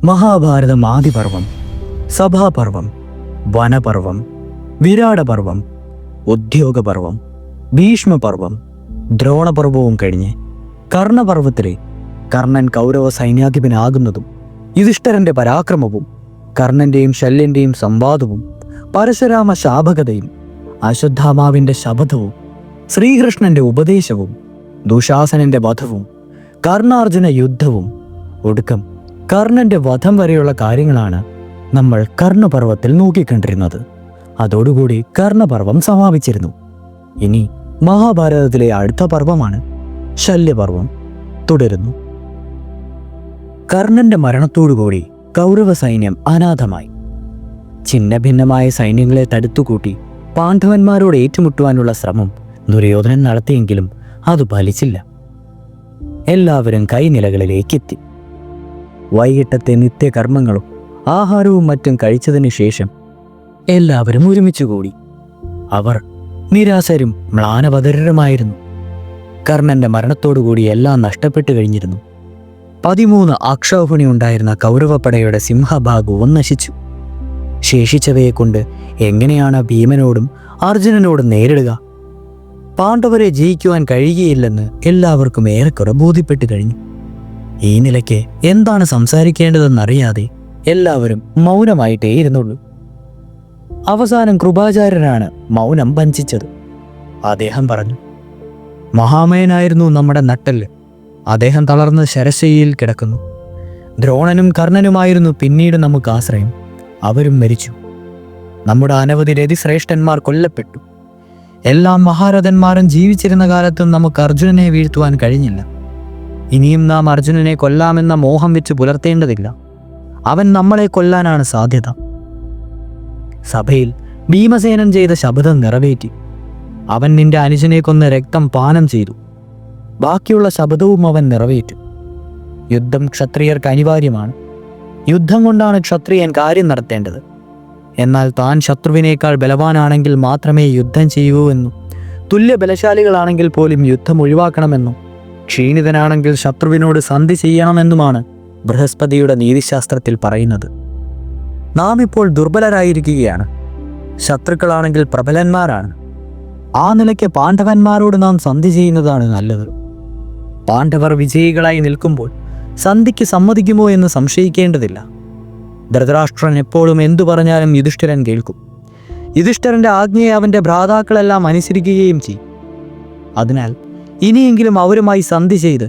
മഹാഭാരതം ആദിപർവം, സഭാപർവം, വനപർവം, വിരാടപർവം, ഉദ്യോഗപർവം, ഭീഷ്മപർവം, ദ്രോണപർവവും കഴിഞ്ഞ് കർണപർവത്തിലെ കർണൻ കൗരവ സൈന്യാധിപനാകുന്നതും യുധിഷ്ഠിരന്റെ പരാക്രമവും കർണന്റെയും ശല്യന്റെയും സംവാദവും പരശുരാമ ശാപകതയും അശ്വത്ഥാമാവിന്റെ ശപഥവും ശ്രീകൃഷ്ണന്റെ ഉപദേശവും ദുശാസനന്റെ വധവും കർണാർജുന യുദ്ധവും ഒടുക്കം കർണന്റെ വധം വരെയുള്ള കാര്യങ്ങളാണ് നമ്മൾ കർണപർവത്തിൽ നോക്കിക്കണ്ടിരുന്നത്. അതോടുകൂടി കർണപർവം സമാപിച്ചിരുന്നു. ഇനി മഹാഭാരതത്തിലെ അടുത്ത പർവമാണ് ശല്യപർവം തുടരുന്നു. കർണന്റെ മരണത്തോടുകൂടി കൗരവ സൈന്യം അനാഥമായി. ഛിന്ന ഭിന്നമായ സൈന്യങ്ങളെ തടുത്തുകൂട്ടി പാണ്ഡവന്മാരോട് ഏറ്റുമുട്ടുവാനുള്ള ശ്രമം ദുര്യോധനൻ നടത്തിയെങ്കിലും അത് ഫലിച്ചില്ല. എല്ലാവരും കൈനിലകളിലേക്കെത്തി. വൈകിട്ടത്തെ നിത്യകർമ്മങ്ങളും ആഹാരവും മറ്റും കഴിച്ചതിന് ശേഷം എല്ലാവരും ഒരുമിച്ചുകൂടി. അവർ നിരാശരും മ്ലാനവതരരുമായിരുന്നു. കർണന്റെ മരണത്തോടുകൂടി എല്ലാം നഷ്ടപ്പെട്ടു കഴിഞ്ഞിരുന്നു. 13 അക്ഷൗഹിണി ഉണ്ടായിരുന്ന കൗരവപ്പടയുടെ സിംഹഭാഗവും നശിച്ചു. ശേഷിച്ചവയെ കൊണ്ട് എങ്ങനെയാണ് ഭീമനോടും അർജുനനോടും നേരിടുക? പാണ്ഡവരെ ജയിക്കുവാൻ കഴിയുകയില്ലെന്ന് എല്ലാവർക്കും ഏറെക്കുറെ ബോധ്യപ്പെട്ടു കഴിഞ്ഞു. ഈ നിലയ്ക്ക് എന്താണ് സംസാരിക്കേണ്ടതെന്നറിയാതെ എല്ലാവരും മൗനമായിട്ടേ ഇരുന്നുള്ളൂ. അവസാനം കൃപാചാര്യനാണ് മൗനം ഭഞ്ജിച്ചത്. അദ്ദേഹം പറഞ്ഞു, മഹാമയനായിരുന്നു നമ്മുടെ നട്ടെല്ല്. അദ്ദേഹം തളർന്ന് ശരശയ്യയിൽ കിടക്കുന്നു. ദ്രോണനും കർണനുമായിരുന്നു പിന്നീട് നമുക്ക് ആശ്രയം. അവരും മരിച്ചു. നമ്മുടെ അനവധി രതിശ്രേഷ്ഠന്മാർ കൊല്ലപ്പെട്ടു. എല്ലാ മഹാരഥന്മാരും ജീവിച്ചിരുന്ന കാലത്തും നമുക്ക് അർജുനനെ വീഴ്ത്തുവാൻ കഴിഞ്ഞില്ല. ഇനിയും നാം അർജുനനെ കൊല്ലാമെന്ന മോഹം വെച്ച് പുലർത്തേണ്ടതില്ല. അവൻ നമ്മളെ കൊല്ലാനാണ് സാധ്യത. സഭയിൽ ഭീമസേനൻ ചെയ്ത ശപഥം നിറവേറ്റി. അവൻ നിന്റെ അനുജനെ കൊന്ന് രക്തം പാനം ചെയ്തു. ബാക്കിയുള്ള ശപഥവും അവൻ നിറവേറ്റും. യുദ്ധം ക്ഷത്രിയർക്ക് അനിവാര്യമാണ്. യുദ്ധം കൊണ്ടാണ് ക്ഷത്രിയൻ കാര്യം നടത്തേണ്ടത്. എന്നാൽ താൻ ശത്രുവിനേക്കാൾ ബലവാനാണെങ്കിൽ മാത്രമേ യുദ്ധം ചെയ്യൂ എന്നും തുല്യ ബലശാലികളാണെങ്കിൽ പോലും യുദ്ധം ഒഴിവാക്കണമെന്നും ക്ഷീണിതനാണെങ്കിൽ ശത്രുവിനോട് സന്ധി ചെയ്യണമെന്നുമാണ് ബൃഹസ്പതിയുടെ നീതിശാസ്ത്രത്തിൽ പറയുന്നത്. നാം ഇപ്പോൾ ദുർബലരായിരിക്കുകയാണ്. ശത്രുക്കളാണെങ്കിൽ പ്രബലന്മാരാണ്. ആ നിലയ്ക്ക് പാണ്ഡവന്മാരോട് നാം സന്ധി ചെയ്യുന്നതാണ് നല്ലത്. പാണ്ഡവർ വിജയികളായി നിൽക്കുമ്പോൾ സന്ധിക്ക് സമ്മതിക്കുമോ എന്ന് സംശയിക്കേണ്ടതില്ല. ധൃതരാഷ്ട്രൻ എപ്പോഴും എന്തു പറഞ്ഞാലും യുധിഷ്ഠിരൻ കേൾക്കും. യുധിഷ്ഠിരന്റെ ആജ്ഞയെ അവന്റെ ഭ്രാതാക്കളെല്ലാം അനുസരിക്കുകയും ചെയ്യും. അതിനാൽ ഇനിയെങ്കിലും അവരുമായി സന്ധി ചെയ്ത്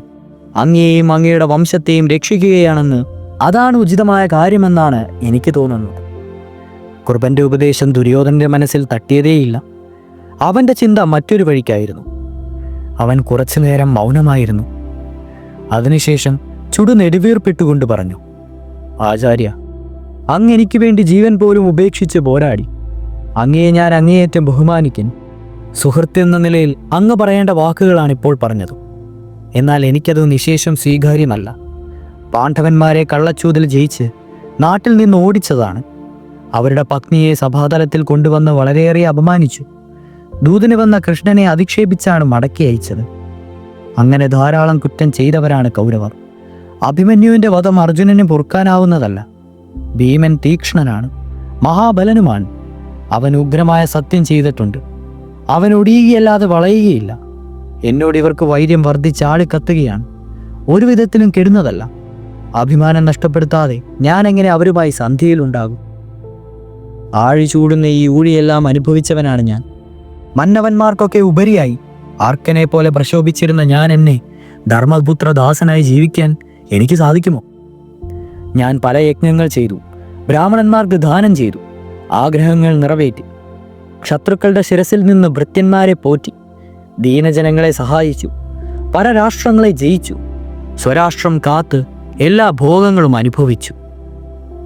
അങ്ങയെയും അങ്ങയുടെ വംശത്തെയും രക്ഷിക്കുകയാണെന്ന് അതാണ് ഉചിതമായ കാര്യമെന്നാണ് എനിക്ക് തോന്നുന്നത്. കുർബന്റെ ഉപദേശം ദുര്യോധനന്റെ മനസ്സിൽ തട്ടിയതേയില്ല. അവന്റെ ചിന്ത മറ്റൊരു വഴിക്കായിരുന്നു. അവൻ കുറച്ചു നേരം മൗനമായിരുന്നു. അതിനുശേഷം ചുടുനെടുവീർപ്പിട്ടുകൊണ്ട് പറഞ്ഞു, ആചാര്യ, അങ്ങ് എനിക്ക് വേണ്ടി ജീവൻ പോലും ഉപേക്ഷിച്ച് പോരാടി. അങ്ങയെ ഞാൻ അങ്ങേയറ്റം ബഹുമാനിക്കുന്നു. സുഹൃത്ത് എന്ന നിലയിൽ അങ്ങ് പറയേണ്ട വാക്കുകളാണിപ്പോൾ പറഞ്ഞത്. എന്നാൽ എനിക്കത് നിശേഷം സ്വീകാര്യമല്ല. പാണ്ഡവന്മാരെ കള്ളച്ചൂതിൽ ജയിച്ച് നാട്ടിൽ നിന്ന് ഓടിച്ചതാണ്. അവരുടെ പത്നിയെ സഭാതലത്തിൽ കൊണ്ടുവന്ന് വളരെയേറെ അപമാനിച്ചു. ദൂതന് വന്ന കൃഷ്ണനെ അധിക്ഷേപിച്ചാണ് മടക്കി അയച്ചത്. അങ്ങനെ ധാരാളം കുറ്റം ചെയ്തവരാണ് കൗരവർ. അഭിമന്യുവിൻ്റെ വധം അർജുനന് പൊറുക്കാനാവുന്നതല്ല. ഭീമൻ തീക്ഷ്ണനാണ്, മഹാബലനുമാണ്. അവൻ ഉഗ്രമായ സത്യം ചെയ്തിട്ടുണ്ട്. അവൻ ഒടിയുകയല്ലാതെ വളയുകയില്ല. എന്നോട് ഇവർക്ക് വൈര്യം വർദ്ധിച്ചാളി കത്തുകയാണ്. ഒരു വിധത്തിലും കെടുന്നതല്ല. അഭിമാനം നഷ്ടപ്പെടുത്താതെ ഞാൻ എങ്ങനെ അവരുമായി സന്ധിയിലുണ്ടാകും? ആഴി ചൂടുന്ന ഈ ഊഴിയെല്ലാം അനുഭവിച്ചവനാണ് ഞാൻ. മന്നവന്മാർക്കൊക്കെ ഉപരിയായി ആർക്കനെ പോലെ പ്രശോഭിച്ചിരുന്ന ഞാൻ എന്നെ ധർമ്മപുത്രദാസനായി ജീവിക്കാൻ എനിക്ക് സാധിക്കുമോ? ഞാൻ പല യജ്ഞങ്ങൾ ചെയ്തു. ബ്രാഹ്മണന്മാർക്ക് ദാനം ചെയ്തു. ആഗ്രഹങ്ങൾ നിറവേറ്റി. ശത്രുക്കളുടെ ശിരസിൽ നിന്ന് ഭൃത്യന്മാരെ പോറ്റി. ദീനജനങ്ങളെ സഹായിച്ചു. പരരാഷ്ട്രങ്ങളെ ജയിച്ചു. സ്വരാഷ്ട്രം കാത്ത് എല്ലാ ഭോഗങ്ങളും അനുഭവിച്ചു.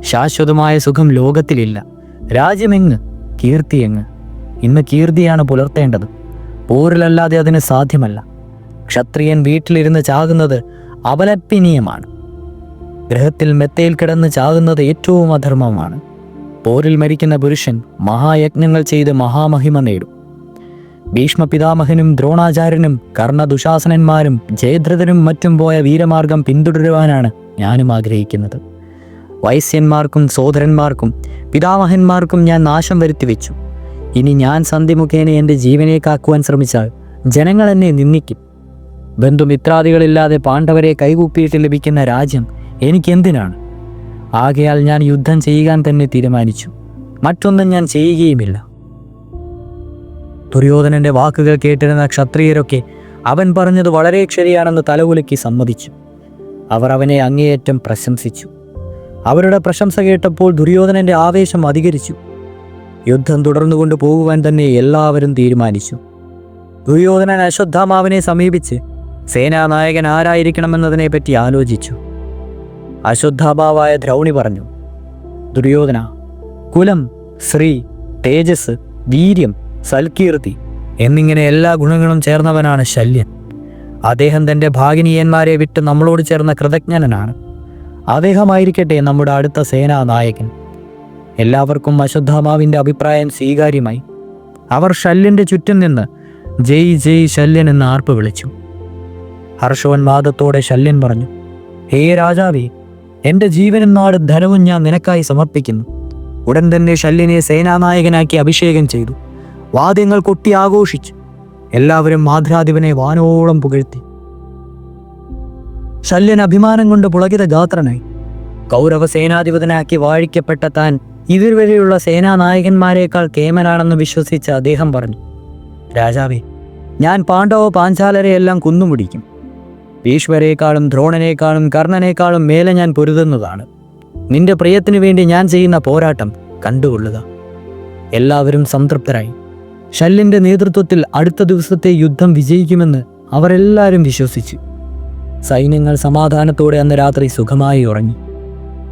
ശാശ്വതമായ സുഖം ലോകത്തിലില്ല. രാജ്യമെങ്ങ്, കീർത്തിയെങ്ങ്. ഇന്ന് കീർത്തിയാണ് പുലർത്തേണ്ടത്. പോരിലല്ലാതെ അതിന് സാധ്യമല്ല. ക്ഷത്രിയൻ വീട്ടിലിരുന്ന് ചാകുന്നത് അപലപനീയമാണ്. ഗ്രഹത്തിൽ മെത്തയിൽ കിടന്ന് ചാകുന്നത് ഏറ്റവും അധർമ്മമാണ്. പോരിൽ മരിക്കുന്ന പുരുഷൻ മഹായജ്ഞങ്ങൾ ചെയ്ത് മഹാമഹിമ നേടും. ഭീഷ്മ പിതാമഹനും ദ്രോണാചാര്യനും കർണദുശാസനന്മാരും ജയദ്രഥനും മറ്റും പോയ വീരമാർഗം പിന്തുടരുവാനാണ് ഞാനും ആഗ്രഹിക്കുന്നത്. വൈശ്യന്മാർക്കും സോദരന്മാർക്കും പിതാമഹന്മാർക്കും ഞാൻ നാശം വരുത്തി വെച്ചു. ഇനി ഞാൻ സന്ധി മുഖേന എൻ്റെ ജീവനെ കാക്കുവാൻ ശ്രമിച്ചാൽ ജനങ്ങൾ എന്നെ നിന്ദിക്കും. ബന്ധുമിത്രാദികളില്ലാതെ പാണ്ഡവരെ കൈകൂപ്പിയിട്ട് ലഭിക്കുന്ന രാജ്യം എനിക്കെന്തിനാണ്? ആകയാൽ ഞാൻ യുദ്ധം ചെയ്യാൻ തന്നെ തീരുമാനിച്ചു. മറ്റൊന്നും ഞാൻ ചെയ്യുകയുമില്ല. ദുര്യോധനന്റെ വാക്കുകൾ കേട്ടിരുന്ന ക്ഷത്രിയരൊക്കെ അവൻ പറഞ്ഞത് വളരെ ശരിയാണെന്ന് തലകുലുക്കി സമ്മതിച്ചു. അവർ അവനെ അങ്ങേയറ്റം പ്രശംസിച്ചു. അവരുടെ പ്രശംസ കേട്ടപ്പോൾ ദുര്യോധനന്റെ ആവേശം അധികരിച്ചു. യുദ്ധം തുടർന്നുകൊണ്ട് പോകുവാൻ തന്നെ എല്ലാവരും തീരുമാനിച്ചു. ദുര്യോധനൻ അശ്വത്ഥാമാവിനെ സമീപിച്ച് സേനാനായകൻ ആരായിരിക്കണമെന്നതിനെപ്പറ്റി ആലോചിച്ചു. അശ്വത്ഥാമാവായ ദ്രൗണി പറഞ്ഞു, ദുര്യോധന, കുലം, ശ്രീ, തേജസ്, വീര്യം, സൽകീർത്തി എന്നിങ്ങനെ എല്ലാ ഗുണങ്ങളും ചേർന്നവനാണ് ശല്യൻ. അദ്ദേഹം തൻ്റെ ഭാഗിനിയന്മാരെ വിട്ട് നമ്മളോട് ചേർന്ന കൃതജ്ഞനാണ്. അദ്ദേഹമായിരിക്കട്ടെ നമ്മുടെ അടുത്ത സേനാനായകൻ. എല്ലാവർക്കും അശ്വത്ഥാമാവിൻ്റെ അഭിപ്രായം സ്വീകാര്യമായി. അവർ ശല്യൻ്റെ ചുറ്റും നിന്ന് ജയ് ജയ് ശല്യൻ എന്ന് ആർപ്പ് വിളിച്ചു. ഹർഷോന്മാദത്തോടെ ശല്യൻ പറഞ്ഞു, ഹേ രാജാവേ, എൻ്റെ ജീവനും നാടും ധനവും ഞാൻ നിനക്കായി സമർപ്പിക്കുന്നു. ഉടൻ തന്നെ ശല്യനെ സേനാനായകനാക്കി അഭിഷേകം ചെയ്തു. വാദ്യങ്ങൾ കൊട്ടി ആഘോഷിച്ചു. എല്ലാവരും മാധ്രാധിപനെ വാനോളം പുകഴ്ത്തി. ശല്യൻ അഭിമാനം കൊണ്ട് പുളകിത ഗാത്രനായി. കൗരവ സേനാധിപതനാക്കി വാഴിക്കപ്പെട്ട താൻ ഇതുവരെയുള്ള സേനാനായകന്മാരെക്കാൾ കേമനാണെന്ന് വിശ്വസിച്ച അദ്ദേഹം പറഞ്ഞു, രാജാവേ, ഞാൻ പാണ്ഡവ പാഞ്ചാലരെയെല്ലാം കുന്നുമുടിക്കും. ഭീഷ്മരേക്കാളും ദ്രോണനേക്കാളും കർണനേക്കാളും മേലെ ഞാൻ പൊരുതുന്നതാണ്. നിന്റെ പ്രിയത്തിനു വേണ്ടി ഞാൻ ചെയ്യുന്ന പോരാട്ടം കണ്ടുകൊള്ളുക. എല്ലാവരും സംതൃപ്തരായി. ശല്യന്റെ നേതൃത്വത്തിൽ അടുത്ത ദിവസത്തെ യുദ്ധം വിജയിക്കുമെന്ന് അവരെല്ലാവരും വിശ്വസിച്ചു. സൈന്യങ്ങൾ സമാധാനത്തോടെ അന്ന് രാത്രി സുഖമായി ഉറങ്ങി.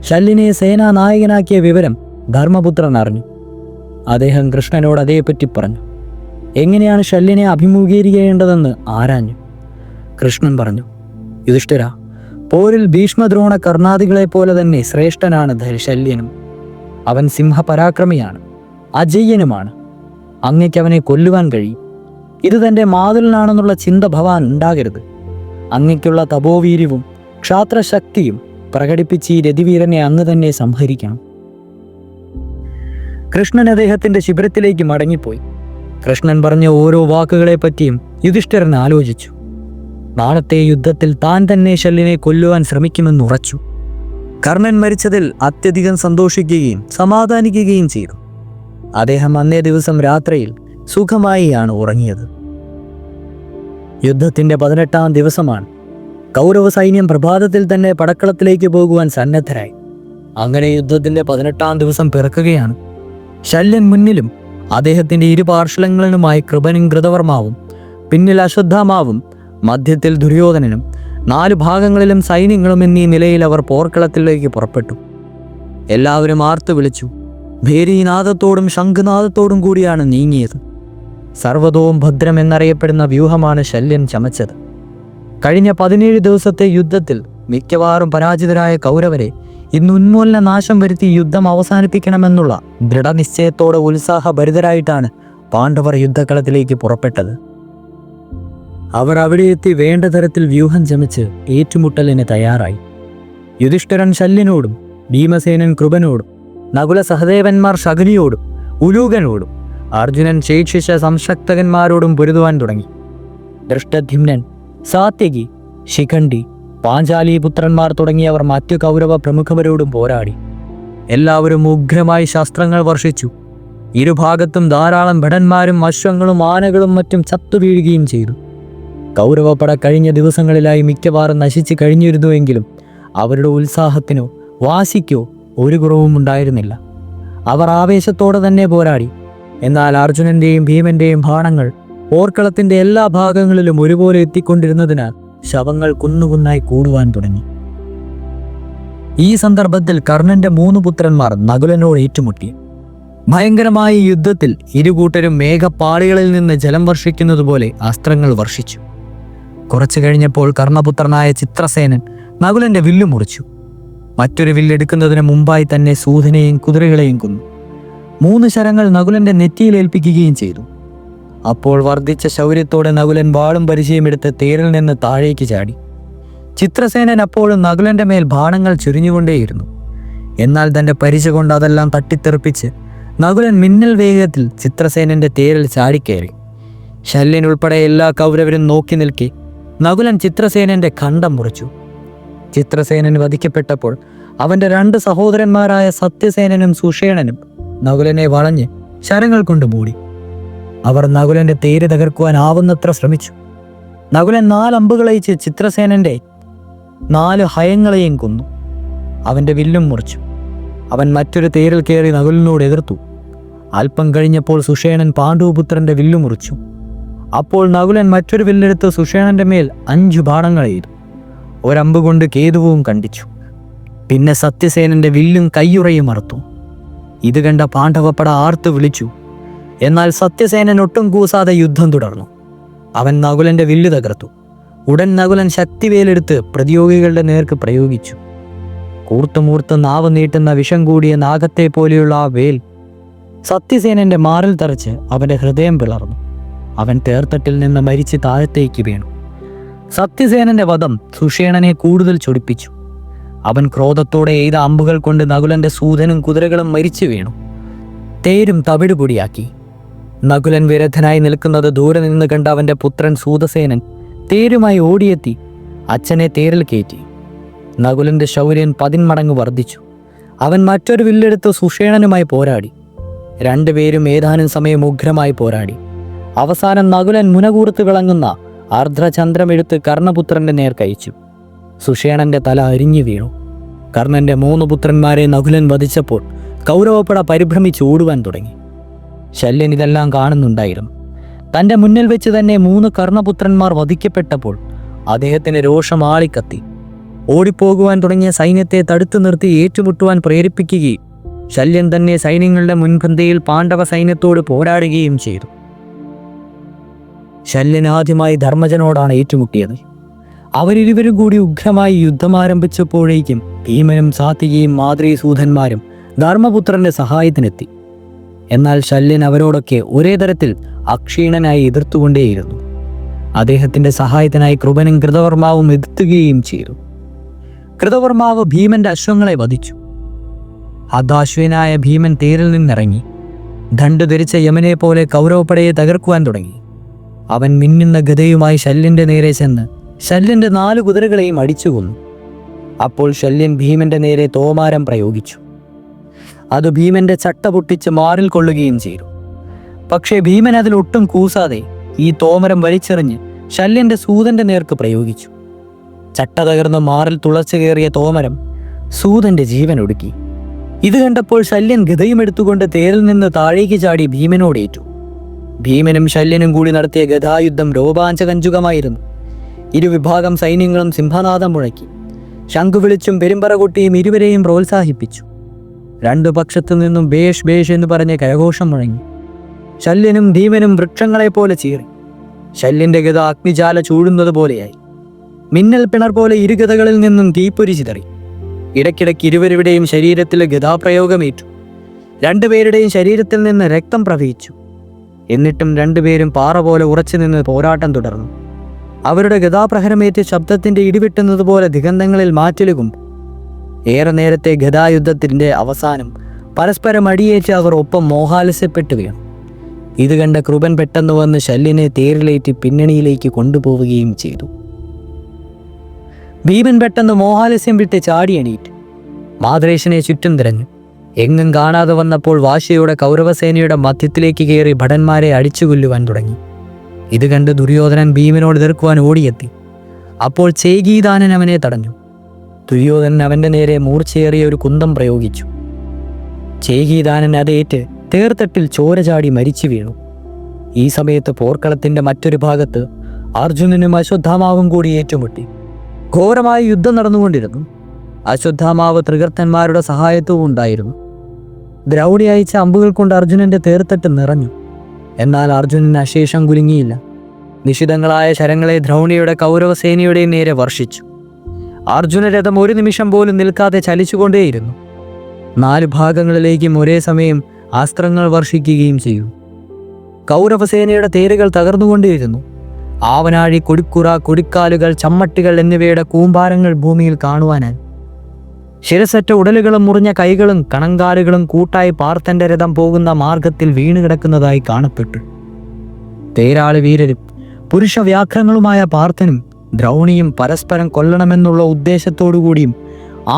ശല്യനെ സേനാനായകനാക്കിയ വിവരം ധർമ്മപുത്രൻ അറിഞ്ഞു. അദ്ദേഹം കൃഷ്ണനോട് അതേപ്പറ്റി പറഞ്ഞു. എങ്ങനെയാണ് ശല്യനെ അഭിമുഖീകരിക്കേണ്ടതെന്ന് ആരാഞ്ഞു. കൃഷ്ണൻ പറഞ്ഞു, യുധിഷ്ഠിര, പോരിൽ ഭീഷ്മദ്രോണ കർണാദികളെ പോലെ തന്നെ ശ്രേഷ്ഠനാണ് ശല്യനും. അവൻ സിംഹപരാക്രമിയാണ്, അജയ്യനുമാണ്. അങ്ങയ്ക്ക് അവനെ കൊല്ലുവാൻ കഴിയും. ഇത് തൻ്റെ മാതുലനാണെന്നുള്ള ചിന്ത ഭവാൻ ഉണ്ടാകരുത്. അങ്ങയ്ക്കുള്ള തപോവീര്യവും ക്ഷാത്രശക്തിയും പ്രകടിപ്പിച്ച് ഈ രതിവീരനെ അങ്ങ് തന്നെ സംഹരിക്കണം. കൃഷ്ണൻ അദ്ദേഹത്തിന്റെ ശിബിരത്തിലേക്ക് മടങ്ങിപ്പോയി. കൃഷ്ണൻ പറഞ്ഞ ഓരോ വാക്കുകളെപ്പറ്റിയും യുധിഷ്ഠിരൻ ആലോചിച്ചു. നാളത്തെ യുദ്ധത്തിൽ താൻ തന്നെ ശല്യനെ കൊല്ലുവാൻ ശ്രമിക്കുമെന്നുറച്ചു. കർണൻ മരിച്ചതിൽ അത്യധികം സന്തോഷിക്കുകയും സമാധാനിക്കുകയും ചെയ്തു. അദ്ദേഹം അന്നേ ദിവസം രാത്രിയിൽ സുഖമായിയാണ് ഉറങ്ങിയത്. യുദ്ധത്തിന്റെ 18-ാം ദിവസമാണ്. കൗരവ സൈന്യം പ്രഭാതത്തിൽ തന്നെ പടക്കളത്തിലേക്ക് പോകുവാൻ സന്നദ്ധരായി. അങ്ങനെ യുദ്ധത്തിന്റെ 18-ാം ദിവസം പിറക്കുകയാണ്. ശല്യൻ മുന്നിലും അദ്ദേഹത്തിന്റെ ഇരുപാർശ്വങ്ങളിലുമായി കൃപനും കൃതവർമാവും, പിന്നിൽ അശ്വത്ഥാമാവും, മധ്യത്തിൽ ദുര്യോധനനും, 4 ഭാഗങ്ങളിലും സൈന്യങ്ങളും എന്നീ നിലയിൽ അവർ പോർക്കളത്തിലേക്ക് പുറപ്പെട്ടു. എല്ലാവരും ആർത്തു വിളിച്ചു. ഭേരീനാദത്തോടും ശംഖുനാദത്തോടും കൂടിയാണ് നീങ്ങിയത്. സർവ്വതവും ഭദ്രം എന്നറിയപ്പെടുന്ന വ്യൂഹമാണ് ശല്യൻ ചമച്ചത്. കഴിഞ്ഞ 17 ദിവസത്തെ യുദ്ധത്തിൽ മിക്കവാറും പരാജിതരായ കൗരവരെ ഇന്ന് ഉന്മൂലന നാശം വരുത്തി യുദ്ധം അവസാനിപ്പിക്കണമെന്നുള്ള ദൃഢനിശ്ചയത്തോടെ ഉത്സാഹഭരിതരായിട്ടാണ് പാണ്ഡവർ യുദ്ധക്കളത്തിലേക്ക് പുറപ്പെട്ടത്. അവർ അവിടെ എത്തി വേണ്ട തരത്തിൽ വ്യൂഹം ചമച്ച് ഏറ്റുമുട്ടലിന് തയ്യാറായി. യുധിഷ്ഠിരൻ ശല്യനോടും ഭീമസേനൻ കൃപനോടും നകുല സഹദേവന്മാർ ശകുനിയോടും ഉലൂകനോടും അർജുനൻ ശേഷിച്ച സംശക്തകന്മാരോടും പൊരുതുവാൻ തുടങ്ങി. ദൃഷ്ടദ്യുമ്നൻ, സാത്യകി, ശിഖണ്ഡി, പാഞ്ചാലീപുത്രന്മാർ തുടങ്ങിയവർ മറ്റു കൗരവ പ്രമുഖവരോടും പോരാടി. എല്ലാവരും ഉഗ്രമായി ശസ്ത്രങ്ങൾ വർഷിച്ചു. ഇരുഭാഗത്തും ധാരാളം ഭടന്മാരും അശ്വങ്ങളും ആനകളും മറ്റും ചത്തുവീഴുകയും ചെയ്തു. കൗരവപ്പട കഴിഞ്ഞ ദിവസങ്ങളിലായി മിക്കവാറും നശിച്ചു കഴിഞ്ഞിരുന്നുവെങ്കിലും അവരുടെ ഉത്സാഹത്തിനോ വാശിക്കോ ഒരു കുറവും ഉണ്ടായിരുന്നില്ല. അവർ ആവേശത്തോടെ തന്നെ പോരാടി. എന്നാൽ അർജുനന്റെയും ഭീമന്റെയും ബാണങ്ങൾ പോർക്കളത്തിന്റെ എല്ലാ ഭാഗങ്ങളിലും ഒരുപോലെ എത്തിക്കൊണ്ടിരുന്നതിനാൽ ശവങ്ങൾ കുന്നുകുന്നായി കൂടുവാൻ തുടങ്ങി. ഈ സന്ദർഭത്തിൽ കർണന്റെ 3 പുത്രന്മാർ നകുലനോട് ഏറ്റുമുട്ടി. ഭയങ്കരമായ യുദ്ധത്തിൽ ഇരുകൂട്ടരും മേഘപ്പാളികളിൽ നിന്ന് ജലം വർഷിക്കുന്നത് പോലെ അസ്ത്രങ്ങൾ വർഷിച്ചു. കുറച്ചു കഴിഞ്ഞപ്പോൾ കർണപുത്രനായ ചിത്രസേനൻ നകുലന്റെ വില്ലു മുറിച്ചു. മറ്റൊരു വില്ലെടുക്കുന്നതിന് മുമ്പായി തന്നെ സൂതനെയും കുതിരകളെയും കൊന്നു. 3 ശരങ്ങൾ നകുലന്റെ നെറ്റിയിൽ ഏൽപ്പിക്കുകയും ചെയ്തു. അപ്പോൾ വർദ്ധിച്ച ശൗര്യത്തോടെ നകുലൻ വാളും പരിചയമെടുത്ത് തേരിൽ നിന്ന് താഴേക്ക് ചാടി. ചിത്രസേനൻ അപ്പോഴും നകുലന്റെ മേൽ ബാണങ്ങൾ ചുരിഞ്ഞുകൊണ്ടേയിരുന്നു. എന്നാൽ തൻ്റെ പരിച കൊണ്ട് അതെല്ലാം തട്ടിത്തെറിപ്പിച്ച് നകുലൻ മിന്നൽ വേഗത്തിൽ ചിത്രസേനൻ്റെ തേരിൽ ചാടിക്കയറി. ശല്യൻ ഉൾപ്പെടെ എല്ലാ കൗരവരും നോക്കി നിൽക്കെ നകുലൻ ചിത്രസേനൻ്റെ ഖണ്ഡം മുറിച്ചു. ചിത്രസേനൻ വധിക്കപ്പെട്ടപ്പോൾ അവൻ്റെ 2 സഹോദരന്മാരായ സത്യസേനനും സുഷേണനും നകുലനെ വളഞ്ഞ് ശരങ്ങൾ കൊണ്ട് മൂടി. അവർ നകുലൻ്റെ തേര് തകർക്കുവാൻ ആവുന്നത്ര ശ്രമിച്ചു. നകുലൻ 4 അമ്പുകളയച്ച് ചിത്രസേനൻ്റെ 4 ഹയങ്ങളെയും കൊന്നു. അവൻ്റെ വില്ലും മുറിച്ചു. അവൻ മറ്റൊരു തേരിൽ കയറി നകുലനോട് എതിർത്തു. അല്പം കഴിഞ്ഞപ്പോൾ സുഷേണൻ പാണ്ഡുപുത്രൻ്റെ വില്ലു മുറിച്ചു. അപ്പോൾ നകുലൻ മറ്റൊരു വില്ലെടുത്ത് സുഷേണൻ്റെ മേൽ 5 ബാണങ്ങൾ എയ്തു. ഒരമ്പ് കൊണ്ട് കേതുവും കണ്ടിച്ചു. പിന്നെ സത്യസേനൻ്റെ വില്ലും കയ്യുറയും അറുത്തു. ഇത് കണ്ട പാണ്ഡവപ്പട ആർത്തു വിളിച്ചു. എന്നാൽ സത്യസേനൻ ഒട്ടും കൂസാതെ യുദ്ധം തുടർന്നു. അവൻ നകുലൻ്റെ വില്ല് തകർത്തു. ഉടൻ നകുലൻ ശക്തിവേലെടുത്ത് പ്രതിയോഗികളുടെ നേർക്ക് പ്രയോഗിച്ചു. കൂർത്തുമൂർത്ത് നാവ് നീട്ടുന്ന വിഷം കൂടിയ നാഗത്തെ പോലെയുള്ള ആ വേൽ സത്യസേനൻ്റെ മാറിൽ തറച്ച് അവൻ്റെ ഹൃദയം പിളർന്നു. അവൻ തേർത്തട്ടിൽ നിന്ന് മരിച്ച് താഴത്തേക്ക് വീണു. സത്യസേനൻ്റെ വധം സുഷേണനെ കൂടുതൽ ചൊടിപ്പിച്ചു. അവൻ ക്രോധത്തോടെ എയ്ത അമ്പുകൾ കൊണ്ട് നകുലൻ്റെ സൂതനും കുതിരകളും മരിച്ചു വീണു. തേരും തവിടുപൊടിയാക്കി. നകുലൻ വിരദ്ധനായി നിൽക്കുന്നത് ദൂരെ നിന്ന് കണ്ട അവൻ്റെ പുത്രൻ സൂതസേനൻ തേരുമായി ഓടിയെത്തി അച്ഛനെ തേരിൽ കയറ്റി. നകുലൻ്റെ ശൗര്യൻ 10 മടങ്ങ് വർദ്ധിച്ചു. അവൻ മറ്റൊരു വില്ലെടുത്ത് സുഷേണനുമായി പോരാടി. 2 പേരും ഏതാനും സമയം ഉഗ്രമായി പോരാടി. അവസാനം നകുലൻ മുനകൂർത്ത് വിളങ്ങുന്ന അർദ്ധചന്ദ്രമെടുത്ത് കർണപുത്രൻ്റെ നേർ കയച്ചു. സുഷേണൻ്റെ തല അരിഞ്ഞു വീണു. കർണൻ്റെ 3 പുത്രന്മാരെ നകുലൻ വധിച്ചപ്പോൾ കൗരവപ്പട പരിഭ്രമിച്ച് ഓടുവാൻ തുടങ്ങി. ശല്യൻ ഇതെല്ലാം കാണുന്നുണ്ടായിരുന്നു. തൻ്റെ മുന്നിൽ വെച്ച് തന്നെ 3 കർണപുത്രന്മാർ വധിക്കപ്പെട്ടപ്പോൾ അദ്ദേഹത്തിന് രോഷം ആളിക്കത്തി. ഓടിപ്പോകുവാൻ തുടങ്ങിയ സൈന്യത്തെ തടുത്തു നിർത്തി ഏറ്റുമുട്ടുവാൻ പ്രേരിപ്പിക്കുകയും ശല്യൻ തന്നെ സൈന്യങ്ങളുടെ മുൻപന്തിയിൽ പാണ്ഡവ സൈന്യത്തോട് പോരാടുകയും ചെയ്തു. ശല്യൻ ആദ്യമായി ധർമ്മജനോടാണ് ഏറ്റുമുട്ടിയത്. അവരിരുവരും കൂടി ഉഗ്രമായി യുദ്ധം ആരംഭിച്ചപ്പോഴേക്കും ഭീമനും സാത്വികയും മാതൃസൂതന്മാരും ധർമ്മപുത്രന്റെ സഹായത്തിനെത്തി. എന്നാൽ ശല്യൻ അവരോടൊക്കെ ഒരേ തരത്തിൽ അക്ഷീണനായി എതിർത്തുകൊണ്ടേയിരുന്നു. അദ്ദേഹത്തിന്റെ സഹായത്തിനായി കൃപനും കൃതവർമാവും എത്തുകയും ചെയ്തു. കൃതവർമാവ് ഭീമന്റെ അശ്വങ്ങളെ വധിച്ചു. ഹതാശ്വനായ ഭീമൻ തേരിൽ നിന്നിറങ്ങി ദണ്ഡ് ധരിച്ച യമനെ പോലെ കൗരവപ്പടയെ തകർക്കുവാൻ തുടങ്ങി. അവൻ മിന്നുന്ന ഗദയുമായി ശല്യന്റെ നേരെ ചെന്ന് ശല്യന്റെ 4 കുതിരകളെയും അടിച്ചു കൊന്നു. അപ്പോൾ ശല്യൻ ഭീമന്റെ നേരെ തോമാരം പ്രയോഗിച്ചു. അത് ഭീമന്റെ ചട്ട പൊട്ടിച്ച് മാറിൽ കൊള്ളുകയും ചെയ്തു. പക്ഷേ ഭീമൻ അതിലൊട്ടും കൂസാതെ ഈ തോമരം വലിച്ചെറിഞ്ഞ് ശല്യന്റെ സൂതന്റെ നേർക്ക് പ്രയോഗിച്ചു. ചട്ട തകർന്ന് മാറിൽ തുളച്ചു കയറിയ തോമരം സൂതന്റെ ജീവൻ ഒടുക്കി. ഇത് കണ്ടപ്പോൾ ശല്യൻ ഗദയും എടുത്തുകൊണ്ട് തേരിൽ നിന്ന് താഴേക്ക് ചാടി ഭീമനോടേറ്റു. ഭീമനും ശല്യനും കൂടി നടത്തിയ ഗദായുദ്ധം രോമാഞ്ചകഞ്ചുകമായിരുന്നു. ഇരുവിഭാഗം സൈന്യങ്ങളും സിംഹനാദം മുഴക്കി. ശംഖു വിളിച്ചും പെരുമ്പറ കൊട്ടിയും ഇരുവരെയും പ്രോത്സാഹിപ്പിച്ചു. 2 പക്ഷത്തു നിന്നും ബേഷ് ബേഷ് എന്ന് പറഞ്ഞ് കരഘോഷം മുഴങ്ങി. ശല്യനും ഭീമനും വൃക്ഷങ്ങളെപ്പോലെ ചീറി. ശല്യന്റെ ഗദ അഗ്നിജാല ചൂടുന്നത് പോലെയായി. മിന്നൽ പിണർ പോലെ ഇരുഗതകളിൽ നിന്നും തീപ്പൊരി ചിതറി. ഇടയ്ക്കിടയ്ക്ക് ഇരുവരുടെയും ശരീരത്തിൽ ഗദാപ്രയോഗമേറ്റു. 2 പേരുടെയും ശരീരത്തിൽ നിന്ന് രക്തം പ്രവഹിച്ചു. എന്നിട്ടും 2 പേരും പാറ പോലെ ഉറച്ചു നിന്ന് പോരാട്ടം തുടർന്നു. അവരുടെ ഗദാപ്രഹരമേറ്റ് ശബ്ദത്തിന്റെ ഇടിവെട്ടുന്നത് പോലെ ദിഗന്ധങ്ങളിൽ മാറ്റലുകും. ഏറെ നേരത്തെ ഗദായുദ്ധത്തിന്റെ അവസാനം പരസ്പരം അടിയേറ്റ് അവർ ഒപ്പം മോഹാലസ്യപ്പെട്ടു വീണു. ഇത് കണ്ട കൃപൻ പെട്ടെന്ന് വന്ന് ശല്യനെ തേരിലേറ്റി പിന്നണിയിലേക്ക് കൊണ്ടുപോവുകയും ചെയ്തു. ഭീമൻ പെട്ടെന്ന് മോഹാലസ്യം വിട്ട് ചാടി എണീറ്റ് മാദ്രേശനെ ചുറ്റും തിരഞ്ഞു. എങ്ങും കാണാതെ വന്നപ്പോൾ വാശിയോടെ കൗരവസേനയുടെ മധ്യത്തിലേക്ക് കയറി ഭടന്മാരെ അടിച്ചു കൊല്ലുവാൻ തുടങ്ങി. ഇത് കണ്ട് ദുര്യോധനൻ ഭീമനോട് എതിർക്കുവാൻ ഓടിയെത്തി. അപ്പോൾ ചേകീദാനൻ അവനെ തടഞ്ഞു. ദുര്യോധനൻ അവന്റെ നേരെ മൂർച്ചയേറിയ ഒരു കുന്തം പ്രയോഗിച്ചു. ചേകീദാനൻ അതേറ്റ് തേർത്തട്ടിൽ ചോര ചാടി മരിച്ചു വീണു. ഈ സമയത്ത് പോർക്കളത്തിന്റെ മറ്റൊരു ഭാഗത്ത് അർജുനനും അശ്വത്ഥാമാവും കൂടി ഏറ്റുമുട്ടി. ഘോരമായ യുദ്ധം നടന്നുകൊണ്ടിരുന്നു. അശ്വത്ഥാമാവ് ത്രികർത്തന്മാരുടെ സഹായത്വവും ഉണ്ടായിരുന്നു. ദ്രൗണി അയച്ച അമ്പുകൾ കൊണ്ട് അർജുനന്റെ തേർത്തട്ട് നിറഞ്ഞു. എന്നാൽ അർജുനൻ അശേഷം കുലുങ്ങിയില്ല. നിശിതങ്ങളായ ശരങ്ങളെ ദ്രൗണിയുടെ കൗരവസേനയുടെ നേരെ വർഷിച്ചു. അർജുനരഥം ഒരു നിമിഷം പോലും നിൽക്കാതെ ചലിച്ചുകൊണ്ടേയിരുന്നു. 4 ഭാഗങ്ങളിലേക്കും ഒരേ സമയം അസ്ത്രങ്ങൾ വർഷിക്കുകയും ചെയ്തു. കൗരവസേനയുടെ തേരുകൾ തകർന്നുകൊണ്ടേയിരുന്നു. ആവനാഴി, കൊടിക്കുറ, കൊടിക്കാലുകൾ, ചമ്മട്ടികൾ എന്നിവയുടെ കൂമ്പാരങ്ങൾ ഭൂമിയിൽ കാണുവാനായി. ശിരസറ്റ ഉടലുകളും മുറിഞ്ഞ കൈകളും കണങ്കാലുകളും കൂട്ടായി പാർത്ഥന്റെ രഥം പോകുന്ന മാർഗത്തിൽ വീണുകിടക്കുന്നതായി കാണപ്പെട്ടു. തേരാളി വീരരും പുരുഷ വ്യാഘ്രങ്ങളുമായ പാർത്ഥനും ദ്രൗണിയും പരസ്പരം കൊല്ലണമെന്നുള്ള ഉദ്ദേശത്തോടുകൂടിയും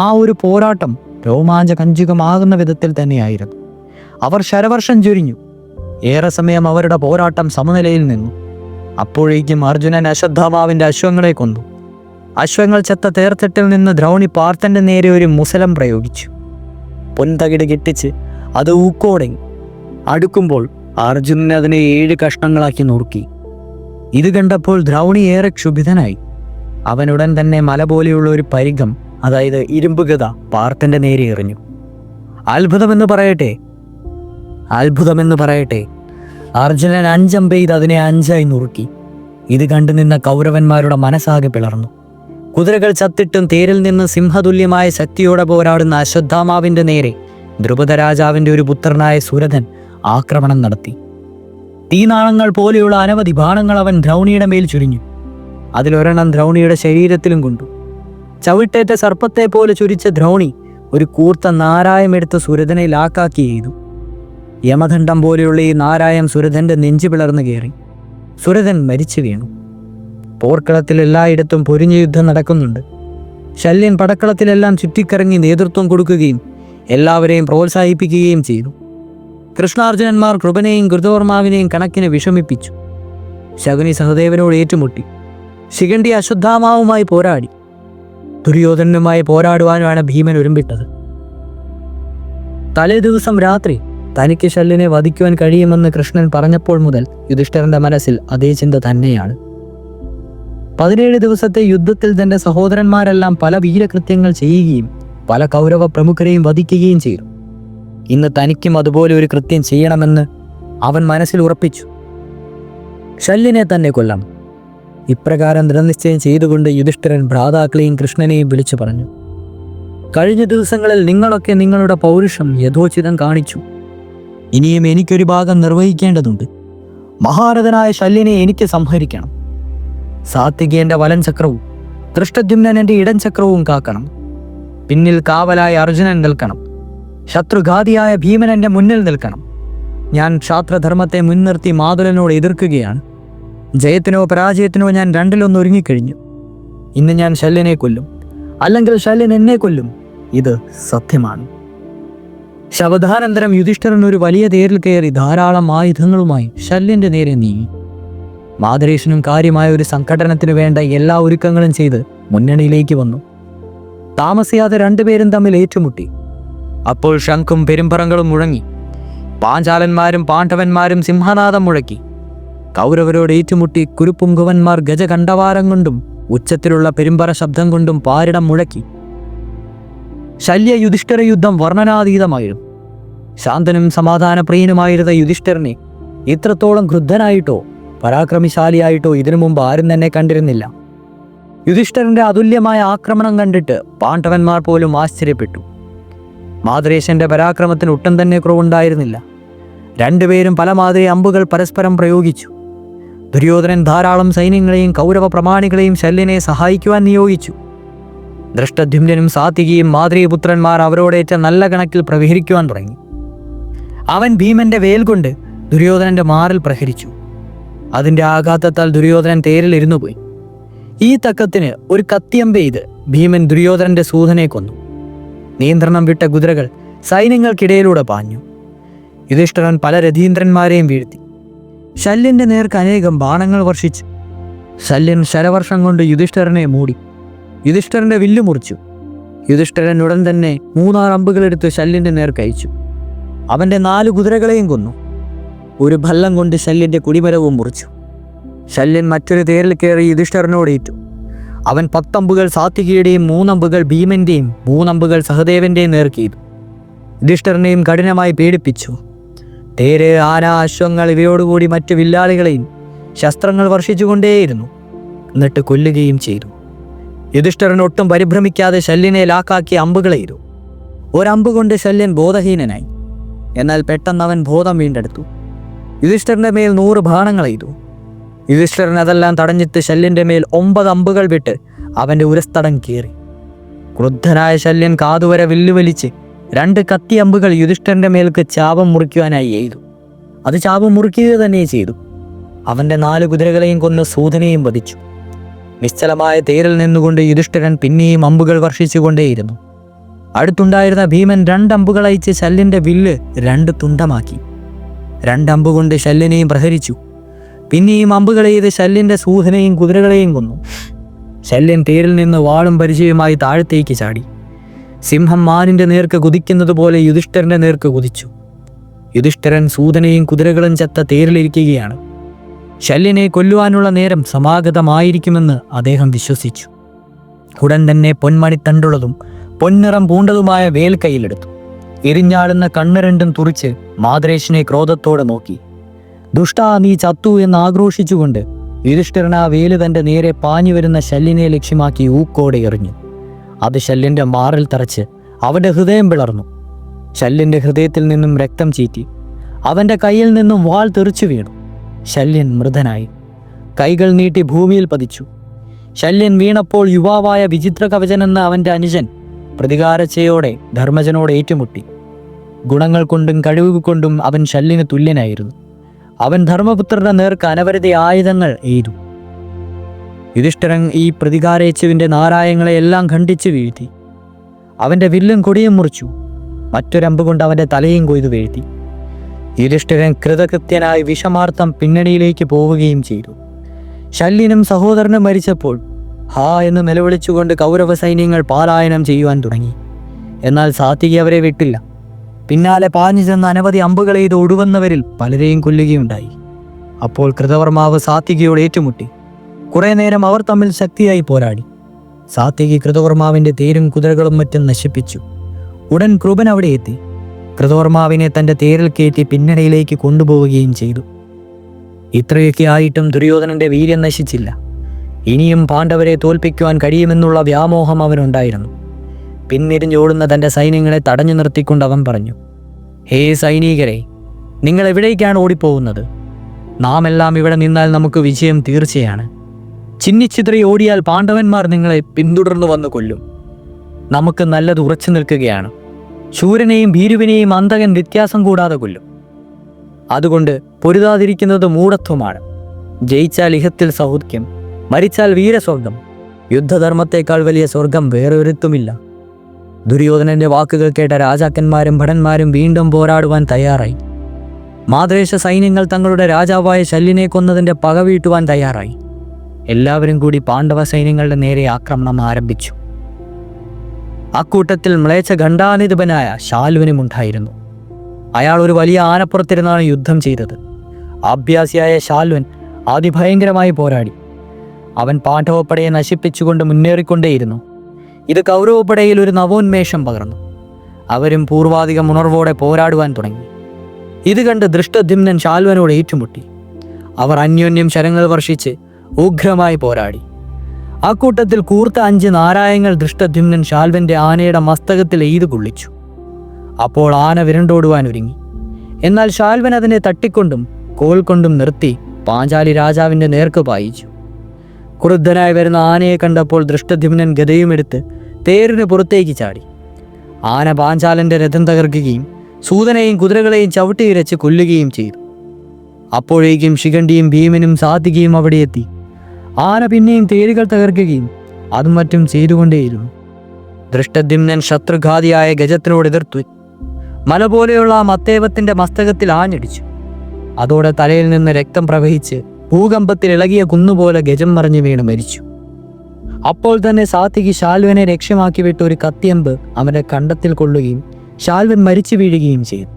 ആ ഒരു പോരാട്ടം രോമാഞ്ചകഞ്ചുകമാകുന്ന വിധത്തിൽ തന്നെയായിരുന്നു. അവർ ശരവർഷം ചൊരിഞ്ഞു. ഏറെ സമയം അവരുടെ പോരാട്ടം സമനിലയിൽ നിന്നു. അപ്പോഴേക്കും അർജുനൻ അശ്വത്ഥാമാവിന്റെ അശ്വങ്ങളെ കൊന്നു. അശ്വങ്ങൾ ചെത്ത തേർത്തട്ടിൽ നിന്ന് ദ്രൗണി പാർത്ഥന്റെ നേരെ ഒരു മുസലം പ്രയോഗിച്ചു. പൊൻതകിട് കെട്ടിച്ച് അത് ഊക്കോടെ അടുക്കുമ്പോൾ അർജുനൻ അതിനെ 7 കഷ്ണങ്ങളാക്കി നുറുക്കി. ഇത് കണ്ടപ്പോൾ ദ്രൗണി ഏറെ ക്ഷുഭിതനായി. അവനുടൻ തന്നെ മല പോലെയുള്ള ഒരു പരിഘം, അതായത് ഇരുമ്പുഗത, പാർത്ഥന്റെ നേരെ എറിഞ്ഞു. അത്ഭുതമെന്ന് പറയട്ടെ, അർജുനൻ 5 അമ്പെയ്ത് അതിനെ 5 ആയി നുറുക്കി. ഇത് കണ്ടു നിന്ന കൗരവന്മാരുടെ മനസ്സാകെ പിളർന്നു. കുതിരകൾ ചത്തിട്ടും തേരിൽ നിന്ന് സിംഹതുല്യമായ ശക്തിയോടെ പോരാടുന്ന അശ്വത്ഥാമാവിന്റെ നേരെ ദ്രുപദ രാജാവിന്റെ ഒരു പുത്രനായ സുരഥൻ ആക്രമണം നടത്തി. തീനാളങ്ങൾ പോലെയുള്ള അനവധി ബാണങ്ങൾ അവൻ ദ്രൗണിയുടെ മേൽ ചുരിഞ്ഞു. അതിലൊരെണ്ണം ദ്രൗണിയുടെ ശരീരത്തിലും കൊണ്ടു. ചവിട്ടേറ്റ സർപ്പത്തെ പോലെ ചുരിച്ച ദ്രൗണി ഒരു കൂർത്ത നാരായമെടുത്ത് സുരഥനെ ലാക്കാക്കി ചെയ്തു. യമഖണ്ഡം പോലെയുള്ള ഈ നാരായം സുരഥന്റെ നെഞ്ചു പിളർന്നു കയറി. സുരഥൻ മരിച്ചു വീണു. പോർക്കളത്തിൽ എല്ലായിടത്തും പൊരിഞ്ഞ യുദ്ധം നടക്കുന്നുണ്ട്. ശല്യൻ പടക്കളത്തിലെല്ലാം ചുറ്റിക്കറങ്ങി നേതൃത്വം കൊടുക്കുകയും എല്ലാവരെയും പ്രോത്സാഹിപ്പിക്കുകയും ചെയ്തു. കൃഷ്ണാർജുനന്മാർ കൃപനെയും കൃതവർമാവിനെയും കണക്കിന് വിഷമിപ്പിച്ചു. ശകുനി സഹദേവനോട് ഏറ്റുമുട്ടി. ശിഖണ്ഡി അശ്വത്ഥാമാവുമായി പോരാടി. ദുര്യോധനുമായി പോരാടുവാനാണ് ഭീമൻ ഒരുമ്പിട്ടത്. തലേ ദിവസം രാത്രി തനിക്ക് ശല്യനെ വധിക്കുവാൻ കഴിയുമെന്ന് കൃഷ്ണൻ പറഞ്ഞപ്പോൾ മുതൽ യുധിഷ്ഠിരന്റെ മനസ്സിൽ അതേ ചിന്ത തന്നെയാണ്. 17 ദിവസത്തെ യുദ്ധത്തിൽ തന്റെ സഹോദരന്മാരെല്ലാം പല വീരകൃത്യങ്ങൾ ചെയ്യുകയും പല കൗരവ പ്രമുഖരെയും വധിക്കുകയും ചെയ്തു. ഇന്ന് തനിക്കും അതുപോലെ ഒരു കൃത്യം ചെയ്യണമെന്ന് അവൻ മനസ്സിൽ ഉറപ്പിച്ചു. ശല്യനെ തന്നെ കൊല്ലാം. ഇപ്രകാരം ദൃഢനിശ്ചയം ചെയ്തുകൊണ്ട് യുധിഷ്ഠിരൻ ഭ്രാതാക്കളെയും കൃഷ്ണനെയും വിളിച്ചു പറഞ്ഞു. കഴിഞ്ഞ ദിവസങ്ങളിൽ നിങ്ങളൊക്കെ നിങ്ങളുടെ പൗരുഷം യഥോചിതം കാണിച്ചു. ഇനിയും എനിക്കൊരു ഭാഗം നിർവഹിക്കേണ്ടതുണ്ട്. മഹാരഥനായ ശല്യനെ എനിക്ക് സംഹരിക്കണം. സാത്വികേന്റെ വലൻ ചക്രവും ദൃഷ്ടദ്യുമ്നന്റെ ഇടം ചക്രവും കാക്കണം. പിന്നിൽ കാവലായ അർജുനൻ നിൽക്കണം. ശത്രുഘാതിയായ ഭീമൻ എൻ്റെ മുന്നിൽ നിൽക്കണം. ഞാൻ ക്ഷാത്രധർമ്മത്തെ മുൻനിർത്തി മാതുലനോട് എതിർക്കുകയാണ്. ജയത്തിനോ പരാജയത്തിനോ ഞാൻ രണ്ടിലൊന്ന് ഒരുങ്ങിക്കഴിഞ്ഞു. ഇന്ന് ഞാൻ ശല്യനെ കൊല്ലും, അല്ലെങ്കിൽ ശല്യൻ എന്നെ കൊല്ലും. ഇത് സത്യമാണ്. ശവദാനന്തരം യുധിഷ്ഠിരൻ ഒരു വലിയ തേരിൽ കയറി ധാരാളം ആയുധങ്ങളുമായി ശല്യന്റെ നേരെ നീങ്ങി. മാതരേശനും കാര്യമായ ഒരു സംഘടനത്തിനു വേണ്ട എല്ലാ ഒരുക്കങ്ങളും ചെയ്ത് മുന്നണിയിലേക്ക് വന്നു. താമസിയാതെ രണ്ടുപേരും തമ്മിൽ ഏറ്റുമുട്ടി. അപ്പോൾ ശംഖും പെരുമ്പറങ്ങളും മുഴങ്ങി. പാഞ്ചാലന്മാരും പാണ്ഡവന്മാരും സിംഹനാദം മുഴക്കി. കൗരവരോട് ഏറ്റുമുട്ടി കുരുപ്പുങ്കുവന്മാർ ഗജകണ്ഠവാരം കൊണ്ടും ഉച്ചത്തിലുള്ള പെരുമ്പറ ശബ്ദം കൊണ്ടും പാരിടം മുഴക്കി. ശല്യ യുധിഷ്ഠിര യുദ്ധം വർണ്ണനാതീതമായിരുന്നു. ശാന്തനും സമാധാനപ്രിയനുമായിരുന്ന യുധിഷ്ഠിരനെ ഇത്രത്തോളം ക്രുദ്ധനായിട്ടോ പരാക്രമിശാലിയായിട്ടോ ഇതിനു മുമ്പ് ആരും തന്നെ കണ്ടിരുന്നില്ല. യുധിഷ്ഠിരന്റെ അതുല്യമായ ആക്രമണം കണ്ടിട്ട് പാണ്ഡവന്മാർ പോലും ആശ്ചര്യപ്പെട്ടു. മാതരേശന്റെ പരാക്രമത്തിന് ഒട്ടും തന്നെ കുറവുണ്ടായിരുന്നില്ല. രണ്ടുപേരും പല മാതിരി അമ്പുകൾ പരസ്പരം പ്രയോഗിച്ചു. ദുര്യോധനൻ ധാരാളം സൈന്യങ്ങളെയും കൗരവ പ്രമാണികളെയും ശല്യനെ സഹായിക്കുവാൻ നിയോഗിച്ചു. ദൃഷ്ടദ്യുമ്നനും സാത്വികിയും മാതൃപുത്രന്മാർ അവരോടേറ്റ നല്ല കണക്കിൽ പ്രഹരിക്കുവാൻ തുടങ്ങി. അവൻ ഭീമന്റെ വേൽ കൊണ്ട് ദുര്യോധനന്റെ മാറിൽ പ്രഹരിച്ചു. അതിന്റെ ആഘാതത്താൽ ദുര്യോധനൻ തേരിലിരുന്നു പോയി. ഈ തക്കത്തിന് ഒരു കത്തിയമ്പെയ്ത് ഭീമൻ ദുര്യോധനന്റെ സൂതനെ കൊന്നു. നിയന്ത്രണം വിട്ട കുതിരകൾ സൈന്യങ്ങൾക്കിടയിലൂടെ പാഞ്ഞു. യുധിഷ്ഠിരൻ പല രഥീന്ദ്രന്മാരെയും വീഴ്ത്തി. ശല്യന്റെ നേർക്ക് അനേകം ബാണങ്ങൾ വർഷിച്ചു. ശല്യൻ ശരവർഷം കൊണ്ട് യുധിഷ്ഠിരനെ മൂടി. യുധിഷ്ഠിരന്റെ വില്ലു മുറിച്ചു. യുധിഷ്ഠിരൻ ഉടൻ തന്നെ 3-6 അമ്പുകളെടുത്ത് ശല്യന്റെ നേർക്ക് അയച്ചു. അവന്റെ 4 കുതിരകളെയും കൊന്നു. ഒരു ഭല്ലം കൊണ്ട് ശല്യന്റെ കുടിമരവും മുറിച്ചു. ശല്യൻ മറ്റൊരു തേരിൽ കയറി യുധിഷ്ഠിരനോട് ഏറ്റു. അവൻ 10 അമ്പുകൾ സാത്വികിയുടെയും 3 അമ്പുകൾ ഭീമന്റെയും 3 അമ്പുകൾ സഹദേവന്റെയും നേർക്കെയ്തു. യുധിഷ്ഠിരനെയും കഠിനമായി പേടിപ്പിച്ചു. തേര്, ആന, അശ്വങ്ങൾ ഇവയോടുകൂടി മറ്റു വില്ലാളികളെയും ശസ്ത്രങ്ങൾ വർഷിച്ചുകൊണ്ടേയിരുന്നു. എന്നിട്ട് കൊല്ലുകയും ചെയ്തു. യുധിഷ്ഠിരൻ ഒട്ടും പരിഭ്രമിക്കാതെ ശല്യനെ ലാക്കാക്കി അമ്പുകളെയ്തു. ഒരമ്പ് കൊണ്ട് ശല്യൻ ബോധഹീനനായി. എന്നാൽ പെട്ടെന്ന് അവൻ ബോധം വീണ്ടെടുത്തു. യുധിഷ്ഠിരന്റെ മേൽ 100 ബാണങ്ങളെയ്തു. യുധിഷ്ഠിരൻ അതെല്ലാം തടഞ്ഞിട്ട് ശല്യന്റെ മേൽ 9 അമ്പുകൾ വിട്ട് അവന്റെ ഉരസ്തടം കീറി. ക്രുദ്ധനായ ശല്യൻ കാതുവരെ വില്ലുവലിച്ച് 2 കത്തിയമ്പുകൾ യുധിഷ്ഠിരന്റെ മേൽക്ക് ചാപം മുറിക്കുവാനായി എയ്തു. അത് ചാപം മുറിക്കുക തന്നെ ചെയ്തു. അവന്റെ 4 കുതിരകളെയും കൊന്ന് സൂതനെയും വധിച്ചു. നിശ്ചലമായ തേരിൽ നിന്നുകൊണ്ട് യുധിഷ്ഠിരൻ പിന്നെയും അമ്പുകൾ വർഷിച്ചുകൊണ്ടേയിരുന്നു. അടുത്തുണ്ടായിരുന്ന ഭീമൻ 2 അമ്പുകൾ അയച്ച് ശല്യന്റെ വില്ല് 2 തുണ്ടമാക്കി. 2 അമ്പുകൊണ്ട് ശല്യനെയും പ്രഹരിച്ചു. പിന്നെയും അമ്പുകൾ ചെയ്ത് ശല്യന്റെ സൂതനെയും കുതിരകളെയും കൊന്നു. ശല്യൻ തേരിൽ നിന്ന് വാളും പരിചയമായി താഴത്തേക്ക് ചാടി. സിംഹം മാനിന്റെ നേർക്ക് കുതിക്കുന്നത് പോലെ യുധിഷ്ഠിരന്റെ നേർക്ക് കുതിച്ചു. യുധിഷ്ഠിരൻ സൂതനെയും കുതിരകളും ചത്ത തേരിലിരിക്കുകയാണ്. ശല്യനെ കൊല്ലുവാനുള്ള നേരം സമാഗതമായിരിക്കുമെന്ന് അദ്ദേഹം വിശ്വസിച്ചു. ഉടൻ തന്നെ പൊന്മണിത്തണ്ടുള്ളതും പൊന്നിറം പൂണ്ടതുമായ വേൽ കയ്യിലെടുത്തു. എരിഞ്ഞാടുന്ന കണ്ണ് രണ്ടും തുറിച്ച് മാദ്രേശനെ ക്രോധത്തോടെ നോക്കി. ദുഷ്ടാ, നീ ചത്തു എന്ന് ആക്രോശിച്ചുകൊണ്ട് യുധിഷ്ഠിരൻ ആ വേല് തന്റെ നേരെ പാഞ്ഞു വരുന്ന ശല്യനെ ലക്ഷ്യമാക്കി ഊക്കോടെ എറിഞ്ഞു. അത് ശല്യന്റെ മാറിൽ തറച്ച് അവന്റെ ഹൃദയം പിളർന്നു. ശല്യന്റെ ഹൃദയത്തിൽ നിന്നും രക്തം ചീറ്റി. അവന്റെ കയ്യിൽ നിന്നും വാൾ തെറിച്ചു വീണു. ശല്യൻ മൃതനായി. കൈകൾ നീട്ടി ഭൂമിയിൽ പതിച്ചു. ശല്യൻ വീണപ്പോൾ യുവാവായ വിചിത്ര കവചൻ എന്ന അവന്റെ അനുജൻ പ്രതികാരച്ചയോടെ ധർമ്മജനോട് ഏറ്റുമുട്ടി. ഗുണങ്ങൾ കൊണ്ടും കഴിവ് കൊണ്ടും അവൻ ശല്യന് തുല്യനായിരുന്നു. അവൻ ധർമ്മപുത്രന്റെ നേർക്ക് അനവരതി ആയുധങ്ങൾ എയ്തു. യുധിഷ്ഠിരൻ ഈ പ്രതികാരേച്ഛുവിന്റെ നാരായങ്ങളെ എല്ലാം ഖണ്ഡിച്ചു വീഴ്ത്തി. അവന്റെ വില്ലും കൊടിയും മുറിച്ചു. മറ്റൊരമ്പ് കൊണ്ട് അവന്റെ തലയും കൊയ്തു വീഴ്ത്തി. യുധിഷ്ഠിരൻ കൃതകൃത്യനായി വിഷമാർത്ഥം പിന്നണിയിലേക്ക് പോവുകയും ചെയ്തു. ശല്യനും സഹോദരനും മരിച്ചപ്പോൾ ഹാ എന്ന് നിലവിളിച്ചുകൊണ്ട് കൗരവ സൈന്യങ്ങൾ പാലായനം ചെയ്യുവാൻ തുടങ്ങി. എന്നാൽ സാത്വികി അവരെ വിട്ടില്ല. പിന്നാലെ പാഞ്ഞു ചെന്ന അനവധി അമ്പുകൾ ചെയ്ത് ഒടുവന്നവരിൽ പലരെയും കൊല്ലുകയുണ്ടായി. അപ്പോൾ കൃതവർമാവ് സാത്വികിയോട് ഏറ്റുമുട്ടി. കുറെ നേരം അവർ തമ്മിൽ ശക്തിയായി പോരാടി. സാത്വികി കൃതവർമാവിന്റെ തേരും കുതിരകളും മറ്റും നശിപ്പിച്ചു. ഉടൻ കൃപൻ അവിടെ എത്തി. കൃതവർമാവിനെ തന്റെ തേരിൽ കയറ്റി പിന്നണിയിലേക്ക് കൊണ്ടുപോവുകയും ചെയ്തു. ഇത്രയൊക്കെ ആയിട്ടും ദുര്യോധനന്റെ വീര്യം നശിച്ചില്ല. ഇനിയും പാണ്ഡവരെ തോൽപ്പിക്കുവാൻ കഴിയുമെന്നുള്ള വ്യാമോഹം അവനുണ്ടായിരുന്നു. പിന്തിരിഞ്ഞോടുന്ന തന്റെ സൈന്യങ്ങളെ തടഞ്ഞു നിർത്തിക്കൊണ്ട് അവൻ പറഞ്ഞു, ഹേ സൈനികരെ, നിങ്ങൾ എവിടേക്കാണ് ഓടിപ്പോകുന്നത്? നാം എല്ലാം ഇവിടെ നിന്നാൽ നമുക്ക് വിജയം തീർച്ചയാണ്. ചിന്നിച്ചിതറി ഓടിയാൽ പാണ്ഡവന്മാർ നിങ്ങളെ പിന്തുടർന്നു വന്ന് കൊല്ലും. നമുക്ക് നല്ലത് ഉറച്ചു നിൽക്കുകയാണ്. ശൂരനെയും ഭീരുവിനെയും അന്തകൻ വ്യത്യാസം കൂടാതെ കൊല്ലും. അതുകൊണ്ട് പൊരുതാതിരിക്കുന്നത് മൂഢത്വമാണ്. ജയിച്ചാൽ ഇഹത്തിൽ സൗഖ്യം, മരിച്ചാൽ വീരസ്വർഗം. യുദ്ധധർമ്മത്തെക്കാൾ വലിയ സ്വർഗം വേറെ ഒരുത്തുമില്ല. ദുര്യോധനന്റെ വാക്കുകൾ കേട്ട രാജാക്കന്മാരും ഭടന്മാരും വീണ്ടും പോരാടുവാൻ തയ്യാറായി. മാദ്രേശ സൈന്യങ്ങൾ തങ്ങളുടെ രാജാവായ ശല്യനെ കൊന്നതിന്റെ പക വീട്ടുവാൻ തയ്യാറായി. എല്ലാവരും കൂടി പാണ്ഡവ സൈന്യങ്ങളുടെ നേരെ ആക്രമണം ആരംഭിച്ചു. അക്കൂട്ടത്തിൽ മ്ലേച്ഛ ഖണ്ഡാനിധിപനായ ശാൽവനുമുണ്ടായിരുന്നു. അയാൾ ഒരു വലിയ ആനപ്പുറത്തിരുന്നാണ് യുദ്ധം ചെയ്തത്. അഭ്യാസിയായ ശാൽവൻ അതിഭയങ്കരമായി പോരാടി. അവൻ പാണ്ഡവപ്പടയെ നശിപ്പിച്ചുകൊണ്ട് മുന്നേറിക്കൊണ്ടേയിരുന്നു. ഇത് കൗരവപ്പടയിൽ ഒരു നവോന്മേഷം പകർന്നു. അവരും പൂർവാധികം ഉണർവോടെ പോരാടുവാൻ തുടങ്ങി. ഇത് കണ്ട് ദൃഷ്ടദ്യുമ്നൻ ശാൽവനോട് ഏറ്റുമുട്ടി. അവർ അന്യോന്യം ശരങ്ങൾ വർഷിച്ച് ഉഗ്രമായി പോരാടി. അക്കൂട്ടത്തിൽ കൂർത്ത 5 നാരായങ്ങൾ ദൃഷ്ടദ്യുമ്നൻ ശാൽവന്റെ ആനയുടെ മസ്തകത്തിൽ എയ്തു കൊള്ളിച്ചു. അപ്പോൾ ആന വിരണ്ടോടുവാൻ ഒരുങ്ങി. എന്നാൽ ശാൽവൻ അതിനെ തട്ടിക്കൊണ്ടും കോൽ കൊണ്ടും നിർത്തി പാഞ്ചാലി രാജാവിന്റെ നേർക്ക് പായിച്ചു. ക്രുദ്ധനായി വരുന്ന ആനയെ കണ്ടപ്പോൾ ദൃഷ്ടദ്യുമ്നൻ ഗദയുമെടുത്ത് തേരിന് പുറത്തേക്ക് ചാടി. ആന പാഞ്ചാലന്റെ രഥം തകർക്കുകയും സൂതനെയും കുതിരകളെയും ചവിട്ടിയിരച്ച് കൊല്ലുകയും ചെയ്തു. അപ്പോഴേക്കും ശിഖണ്ഡിയും ഭീമനും സാത്വികിയും അവിടെ എത്തി. ആന പിന്നെയും തേരുകൾ തകർക്കുകയും അതും മറ്റും ചെയ്തുകൊണ്ടേയിരുന്നു. ദൃഷ്ടദ്യുമ്നൻ ശത്രുഘാതിയായ ഗജത്തിനോട് എതിർത്തു. മല പോലെയുള്ള ആ മത്തേവത്തിന്റെ മസ്തകത്തിൽ ആഞ്ഞടിച്ചു. അതോടെ തലയിൽ നിന്ന് രക്തം പ്രവഹിച്ച് ഭൂകമ്പത്തിൽ ഇളകിയ കുന്നുപോലെ ഗജം മറിഞ്ഞു വീണ് മരിച്ചു. അപ്പോൾ തന്നെ സാത്വികി ശാൽവനെ ലക്ഷ്യമാക്കി വിട്ട് ഒരു കത്തിയമ്പ് അവന്റെ കണ്ടത്തിൽ കൊള്ളുകയും ശാൽവൻ മരിച്ചു വീഴുകയും ചെയ്തു.